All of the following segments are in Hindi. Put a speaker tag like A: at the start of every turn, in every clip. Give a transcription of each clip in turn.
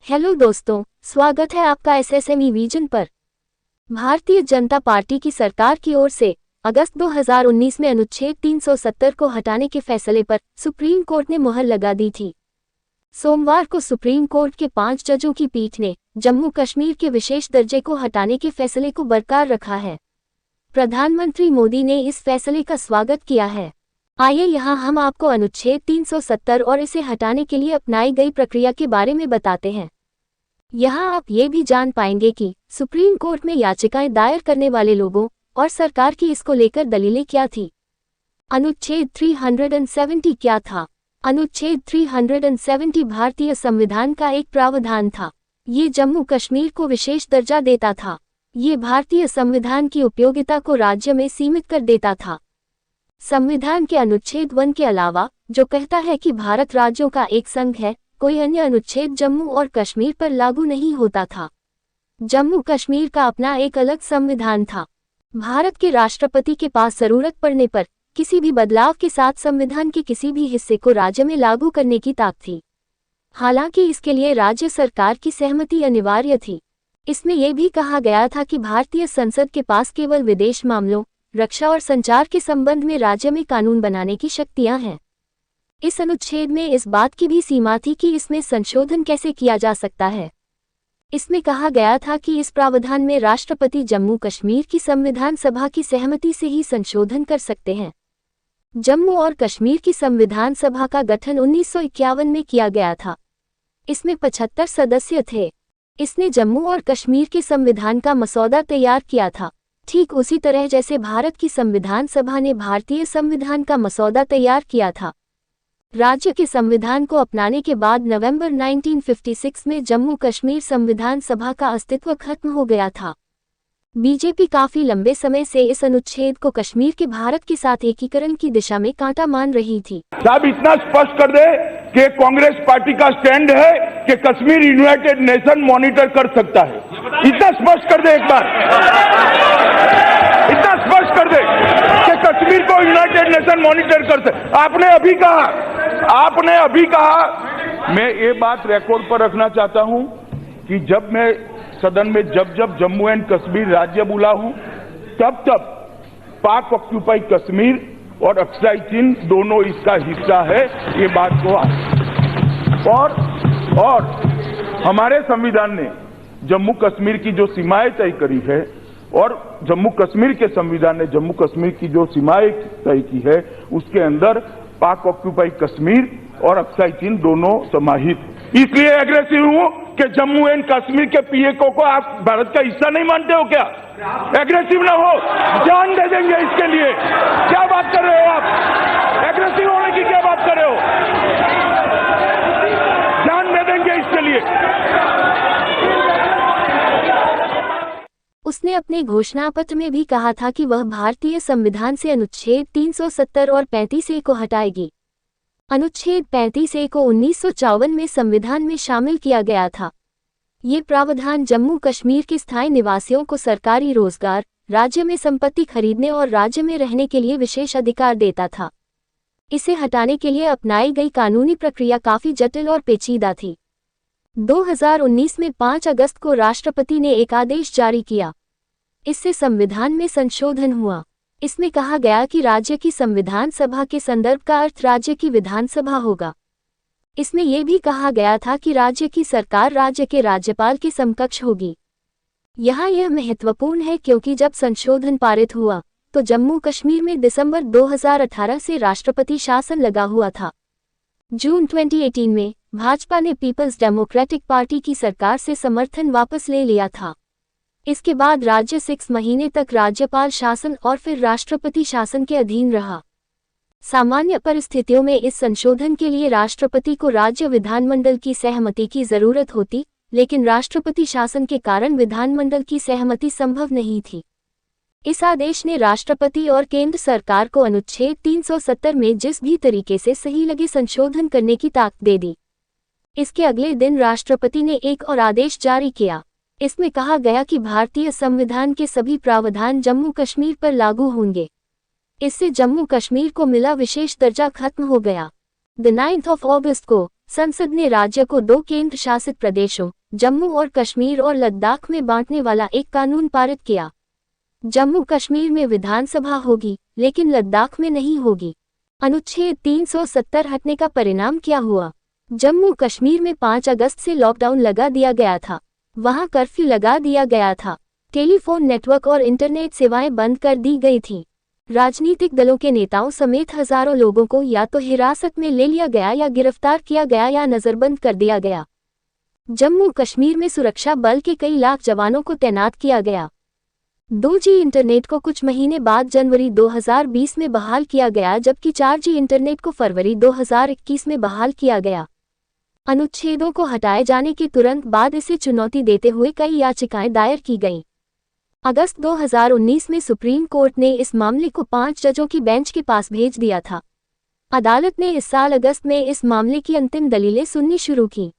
A: हेलो दोस्तों, स्वागत है आपका एसएसएमई विजन पर। भारतीय जनता पार्टी की सरकार की ओर से अगस्त 2019 में अनुच्छेद 370 को हटाने के फैसले पर सुप्रीम कोर्ट ने मुहर लगा दी थी। सोमवार को सुप्रीम कोर्ट के 5 जजों की पीठ ने जम्मू कश्मीर के विशेष दर्जे को हटाने के फैसले को बरकरार रखा है। प्रधानमंत्री मोदी ने इस फैसले का स्वागत किया है। आइए यहाँ हम आपको अनुच्छेद 370 और इसे हटाने के लिए अपनाई गई प्रक्रिया के बारे में बताते हैं। यहाँ आप ये भी जान पाएंगे कि सुप्रीम कोर्ट में याचिकाएं दायर करने वाले लोगों और सरकार की इसको लेकर दलीलें क्या थी। अनुच्छेद 370 क्या था? अनुच्छेद 370 भारतीय संविधान का एक प्रावधान था। ये जम्मू कश्मीर को विशेष दर्जा देता था। ये भारतीय संविधान की उपयोगिता को राज्य में सीमित कर देता था। संविधान के अनुच्छेद 1 के अलावा, जो कहता है कि भारत राज्यों का एक संघ है, कोई अन्य अनुच्छेद जम्मू और कश्मीर पर लागू नहीं होता था। जम्मू कश्मीर का अपना एक अलग संविधान था। भारत के राष्ट्रपति के पास जरूरत पड़ने पर किसी भी बदलाव के साथ संविधान के किसी भी हिस्से को राज्य में लागू करने की ताकत थी। हालांकि इसके लिए राज्य सरकार की सहमति अनिवार्य थी। इसमें यह भी कहा गया था कि भारतीय संसद के पास केवल विदेश मामलों, रक्षा और संचार के संबंध में राज्य में कानून बनाने की शक्तियां हैं। इस अनुच्छेद में इस बात की भी सीमा थी कि इसमें संशोधन कैसे किया जा सकता है। इसमें कहा गया था कि इस प्रावधान में राष्ट्रपति जम्मू कश्मीर की संविधान सभा की सहमति से ही संशोधन कर सकते हैं। जम्मू और कश्मीर की संविधान सभा का गठन 1951 में किया गया था। इसमें 75 सदस्य थे। इसने जम्मू और कश्मीर के संविधान का मसौदा तैयार किया था, ठीक उसी तरह जैसे भारत की संविधान सभा ने भारतीय संविधान का मसौदा तैयार किया था। राज्य के संविधान को अपनाने के बाद नवंबर 1956 में जम्मू कश्मीर संविधान सभा का अस्तित्व खत्म हो गया था। बीजेपी काफी लंबे समय से इस अनुच्छेद को कश्मीर के भारत के साथ एकीकरण की दिशा में कांटा मान रही थी।
B: साहब इतना स्पष्ट कर दे कि कांग्रेस पार्टी का स्टैंड है कि कश्मीर यूनाइटेड नेशन मॉनिटर कर सकता है। इतना स्पष्ट कर दे एक बार, इतना स्पष्ट कर दे कि कश्मीर को यूनाइटेड नेशन मॉनिटर कर सकता। आपने अभी कहा, मैं ये बात रिकॉर्ड पर रखना चाहता हूं कि जब मैं सदन में जब जम्मू एंड कश्मीर राज्य बोला हूं, तब पाक ऑक्यूपाई कश्मीर और अक्साई चीन दोनों इसका हिस्सा है। ये बात को और हमारे संविधान ने जम्मू कश्मीर की जो सीमाएं तय करी है और जम्मू कश्मीर के संविधान ने जम्मू कश्मीर की जो सीमाएं तय की है, उसके अंदर पाक ऑक्यूपाई कश्मीर और अक्साई चीन दोनों समाहित। इसलिए एग्रेसिव हूं कि जम्मू एंड कश्मीर के पीएको को आप भारत का हिस्सा नहीं मानते हो क्या? एग्रेसिव ना हो, जान दे देंगे इसके लिए। क्या बात कर रहे हो आप? एग्रेसिव होने की क्या बात कर रहे हो? जान दे देंगे इसके लिए।
A: उसने अपने घोषणा पत्र में भी कहा था कि वह भारतीय संविधान से अनुच्छेद 370 और 35A को हटाएगी। अनुच्छेद 35A को 1954 में संविधान में शामिल किया गया था। ये प्रावधान जम्मू कश्मीर के स्थायी निवासियों को सरकारी रोजगार, राज्य में संपत्ति खरीदने और राज्य में रहने के लिए विशेष अधिकार देता था। इसे हटाने के लिए अपनाई गई कानूनी प्रक्रिया काफी जटिल और पेचीदा थी। 2019 में 5 अगस्त को राष्ट्रपति ने एक आदेश जारी किया। इससे संविधान में संशोधन हुआ। इसमें कहा गया कि राज्य की संविधान सभा के संदर्भ का अर्थ राज्य की विधानसभा होगा। इसमें यह भी कहा गया था कि राज्य की सरकार राज्य के राज्यपाल के समकक्ष होगी। यहाँ यह महत्वपूर्ण है क्योंकि जब संशोधन पारित हुआ तो जम्मू कश्मीर में दिसंबर 2018 से राष्ट्रपति शासन लगा हुआ था। जून 2018 में भाजपा ने पीपल्स डेमोक्रेटिक पार्टी की सरकार से समर्थन वापस ले लिया था। इसके बाद राज्य 6 महीने तक राज्यपाल शासन और फिर राष्ट्रपति शासन के अधीन रहा। सामान्य परिस्थितियों में इस संशोधन के लिए राष्ट्रपति को राज्य विधानमंडल की सहमति की जरूरत होती, लेकिन राष्ट्रपति शासन के कारण विधानमंडल की सहमति संभव नहीं थी। इस आदेश ने राष्ट्रपति और केंद्र सरकार को अनुच्छेद 370 में जिस भी तरीके से सही लगे संशोधन करने की ताकत दे दी। इसके अगले दिन राष्ट्रपति ने एक और आदेश जारी किया। इसमें कहा गया कि भारतीय संविधान के सभी प्रावधान जम्मू कश्मीर पर लागू होंगे। इससे जम्मू कश्मीर को मिला विशेष दर्जा खत्म हो गया। 9 अगस्त को संसद ने राज्य को 2 केंद्र शासित प्रदेशों जम्मू और कश्मीर और लद्दाख में बांटने वाला एक कानून पारित किया। जम्मू कश्मीर में विधानसभा होगी, लेकिन लद्दाख में नहीं होगी। अनुच्छेद 370 हटने का परिणाम क्या हुआ? जम्मू कश्मीर में 5 अगस्त से लॉकडाउन लगा दिया गया था। वहां कर्फ्यू लगा दिया गया था। टेलीफोन नेटवर्क और इंटरनेट सेवाएं बंद कर दी गई थीं। राजनीतिक दलों के नेताओं समेत हजारों लोगों को या तो हिरासत में ले लिया गया या गिरफ्तार किया गया या नजरबंद कर दिया गया। जम्मू कश्मीर में सुरक्षा बल के कई लाख जवानों को तैनात किया गया। 2G इंटरनेट को कुछ महीने बाद जनवरी 2020 में बहाल किया गया, जबकि 4G इंटरनेट को फरवरी 2021 में बहाल किया गया। अनुच्छेदों को हटाए जाने के तुरंत बाद इसे चुनौती देते हुए कई याचिकाएं दायर की गईं। अगस्त 2019 में सुप्रीम कोर्ट ने इस मामले को 5 जजों की बेंच के पास भेज दिया था। अदालत ने इस साल अगस्त में इस मामले की अंतिम दलीलें सुननी शुरू की।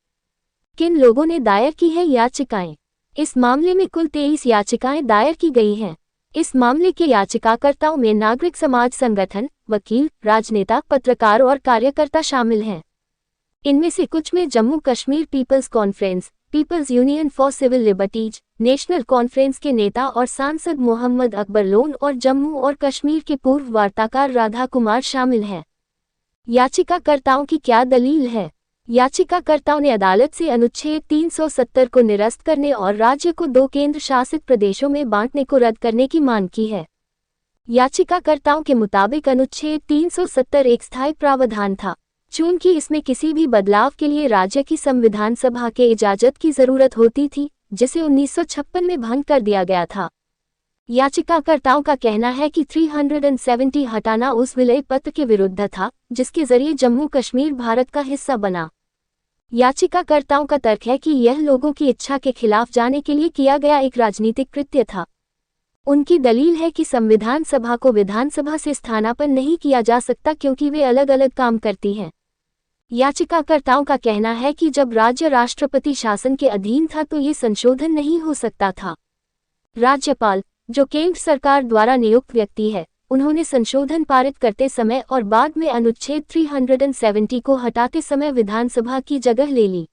A: किन लोगों ने दायर की है याचिकाएं? इस मामले में कुल 23 याचिकाएं दायर की गई हैं। इस मामले के याचिकाकर्ताओं में नागरिक समाज संगठन, वकील, राजनेता, पत्रकार और कार्यकर्ता शामिल हैं। इनमें से कुछ में Jammu Kashmir People's Conference, People's Union for Civil Liberties, National Conference के नेता और सांसद मोहम्मद अकबर लोन और जम्मू और कश्मीर के पूर्व वार्ताकार राधा कुमार शामिल हैं। याचिकाकर्ताओं की क्या दलील है? याचिकाकर्ताओं ने अदालत से अनुच्छेद 370 को निरस्त करने और राज्य को 2 केंद्र शासित प्रदेशों में बांटने को रद्द करने की मांग की है। याचिकाकर्ताओं के मुताबिक अनुच्छेद 370 एक स्थायी प्रावधान था। चूंकि इसमें किसी भी बदलाव के लिए राज्य की संविधान सभा के इजाजत की जरूरत होती थी, जिसे 1956 में भंग कर दिया गया था। याचिकाकर्ताओं का कहना है कि 370 हटाना उस विलय पत्र के विरुद्ध था, जिसके जरिए जम्मू कश्मीर भारत का हिस्सा बना। याचिकाकर्ताओं का तर्क है कि यह लोगों की इच्छा के खिलाफ जाने के लिए किया गया एक राजनीतिक कृत्य था। उनकी दलील है कि संविधान सभा को विधानसभा से स्थानापन्न नहीं किया जा सकता क्योंकि वे अलग अलग काम करती हैं। याचिकाकर्ताओं का कहना है कि जब राज्य राष्ट्रपति शासन के अधीन था तो ये संशोधन नहीं हो सकता था। राज्यपाल, जो केंद्र सरकार द्वारा नियुक्त व्यक्ति है, उन्होंने संशोधन पारित करते समय और बाद में अनुच्छेद 370 को हटाते समय विधानसभा की जगह ले ली।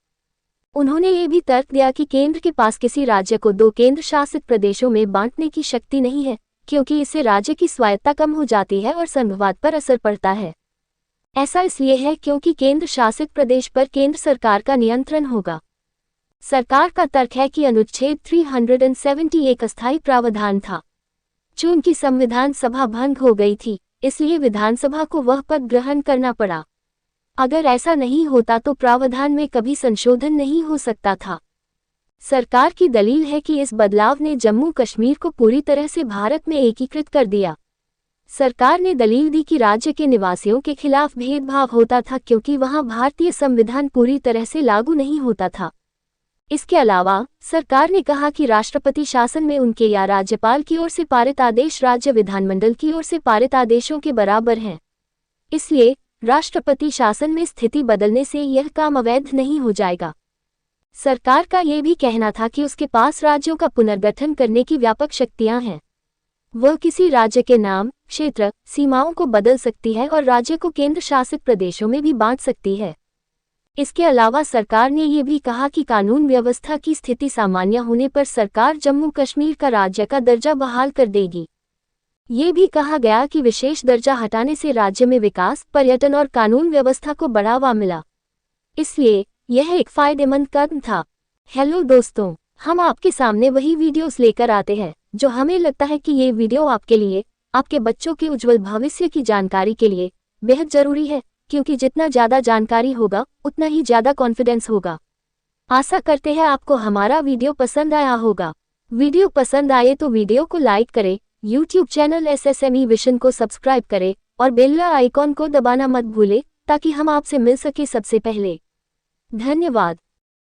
A: उन्होंने ये भी तर्क दिया कि केंद्र के पास किसी राज्य को 2 केंद्र शासित प्रदेशों में बांटने की शक्ति नहीं है, क्योंकि इससे राज्य की स्वायत्ता कम हो जाती है और संघवाद पर असर पड़ता है। ऐसा इसलिए है क्योंकि केंद्र शासित प्रदेश पर केंद्र सरकार का नियंत्रण होगा। सरकार का तर्क है कि अनुच्छेद 370 एक अस्थायी प्रावधान था। चूंकि संविधान सभा भंग हो गई थी, इसलिए विधानसभा को वह पद ग्रहण करना पड़ा। अगर ऐसा नहीं होता तो प्रावधान में कभी संशोधन नहीं हो सकता था। सरकार की दलील है कि इस बदलाव ने जम्मू कश्मीर को पूरी तरह से भारत में एकीकृत कर दिया। सरकार ने दलील दी कि राज्य के निवासियों के खिलाफ भेदभाव होता था क्योंकि वहां भारतीय संविधान पूरी तरह से लागू नहीं होता था। इसके अलावा सरकार ने कहा कि राष्ट्रपति शासन में उनके या राज्यपाल की ओर से पारित आदेश राज्य विधानमंडल की ओर से पारित आदेशों के बराबर हैं। इसलिए राष्ट्रपति शासन में स्थिति बदलने से यह काम अवैध नहीं हो जाएगा। सरकार का यह भी कहना था कि उसके पास राज्यों का पुनर्गठन करने की व्यापक शक्तियां हैं। वह किसी राज्य के नाम, क्षेत्र, सीमाओं को बदल सकती है और राज्य को केंद्र शासित प्रदेशों में भी बांट सकती है। इसके अलावा सरकार ने ये भी कहा कि कानून व्यवस्था की स्थिति सामान्य होने पर सरकार जम्मू कश्मीर का राज्य का दर्जा बहाल कर देगी। ये भी कहा गया कि विशेष दर्जा हटाने से राज्य में विकास, पर्यटन और कानून व्यवस्था को बढ़ावा मिला। इसलिए यह एक फायदेमंद कदम था। हेलो दोस्तों, हम आपके सामने वही वीडियोस लेकर आते हैं जो हमें लगता है कि ये वीडियो आपके लिए, आपके बच्चों के उज्जवल भविष्य की जानकारी के लिए बेहद जरूरी है, क्योंकि जितना ज़्यादा जानकारी होगा उतना ही ज़्यादा कॉन्फिडेंस होगा। आशा करते हैं आपको हमारा वीडियो पसंद आया होगा। वीडियो पसंद आए तो वीडियो को लाइक करें, YouTube चैनल SSME विजन को सब्सक्राइब करें और बेल आइकॉन को दबाना मत भूलें ताकि हम आपसे मिल सके सबसे पहले। धन्यवाद।